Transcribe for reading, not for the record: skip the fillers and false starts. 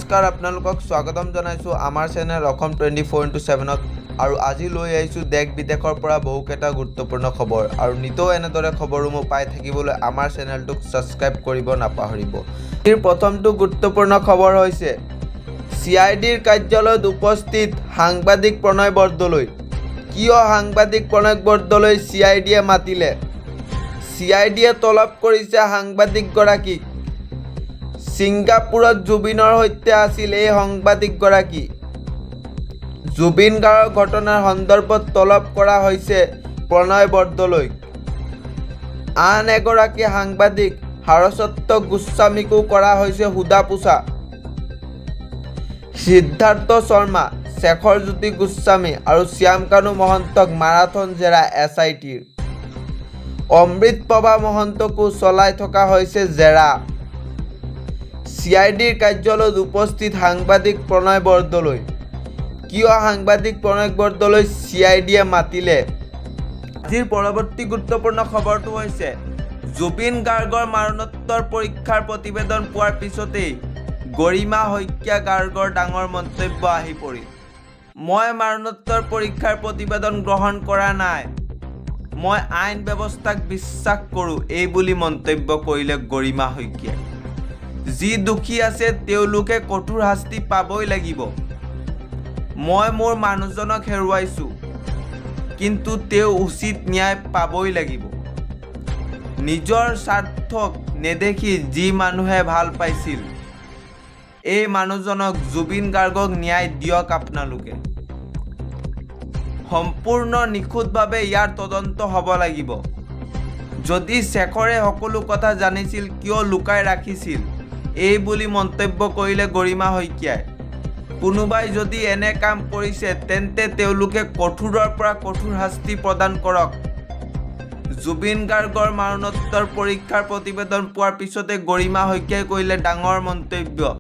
নমস্কাৰ আপোনালোকক স্বাগতম জনাইছোঁ আমাৰ চেনেল অসম 24x7ত আৰু আজি লৈ আহিছোঁ দেশ বিদেশৰ পৰা বহুকেইটা গুৰুত্বপূৰ্ণ খবৰ আৰু নিতৌ এনেদৰে খবৰসমূহ পাই থাকিবলৈ আমাৰ চেনেলটোক ছাবস্ক্ৰাইব কৰিব নাপাহৰিব। এই প্ৰথমটো গুৰুত্বপূৰ্ণ খবৰ হৈছে CIDৰ কাৰ্যালয়ত উপস্থিত সাংবাদিক প্ৰণয় বৰদলৈ। কিয় সাংবাদিক প্ৰণয় বৰদলৈ CIDয়ে মাতিলে? CIDয়ে তলব কৰিছে সাংবাদিকগৰাকীক। ছিংগাপুৰত জুবিনৰ সৈতে আছিল এই সাংবাদিকগৰাকী। জুবিন গাৰ্গৰ ঘটনাৰ সন্দৰ্ভত তলব কৰা হৈছে প্ৰণয় বৰদলৈক। আন এগৰাকী সাংবাদিক সাৰস্বত গোস্বামীকো কৰা হৈছে সোধা পোছা। সিদ্ধাৰ্থ শৰ্মা, শেখৰজ্যোতি গোস্বামী আৰু শ্যামকানু মহন্তক মাৰাথন জেৰা SITৰ। অমৃতপ্ৰভা মহন্তকো চলাই থকা হৈছে জেৰা। CIDৰ কাৰ্যালয়ত উপস্থিত সাংবাদিক প্ৰণয় বৰদলৈ। কিয় সাংবাদিক প্ৰণয় বৰদলৈ CIDয়ে মাতিলে? আজিৰ পৰৱৰ্তী গুৰুত্বপূৰ্ণ খবৰটো হৈছে জুবিন গাৰ্গৰ মৰণোত্তৰ পৰীক্ষাৰ প্ৰতিবেদন পোৱাৰ পিছতেই গৰিমা শইকীয়া গাৰ্গৰ ডাঙৰ মন্তব্য আহি পৰিল। মই মৰণোত্তৰ পৰীক্ষাৰ প্ৰতিবেদন গ্ৰহণ কৰা নাই, মই আইন ব্যৱস্থাক বিশ্বাস কৰোঁ, এই বুলি মন্তব্য কৰিলে গৰিমা শইকীয়াই। যি দোষী আছে তেওঁলোকে কঠোৰ শাস্তি পাবই লাগিব। মই মোৰ মানুহজনক হেৰুৱাইছোঁ, কিন্তু তেওঁ উচিত ন্যায় পাবই লাগিব। নিজৰ স্বাৰ্থক নেদেখি যি মানুহে ভাল পাইছিল, এই মানুহজনক জুবিন গাৰ্গক ন্যায় দিয়ক আপোনালোকে। সম্পূৰ্ণ নিখুঁতভাৱে ইয়াৰ তদন্ত হ'ব লাগিব। যদি শেখৰে সকলো কথা জানিছিল কিয় লুকাই ৰাখিছিল, এই বুলি মন্তব্য কৰিলে গৰিমা শইকীয়াই। কোনোবাই যদি এনে কাম কৰিছে তেন্তে তেওঁলোকে কঠোৰৰ পৰা কঠোৰ শাস্তি প্ৰদান কৰক। জুবিন গাৰ্গৰ মৰণোত্তৰ পৰীক্ষাৰ প্ৰতিবেদন পোৱাৰ পিছতে গৰিমা শইকীয়াই কৰিলে ডাঙৰ মন্তব্য।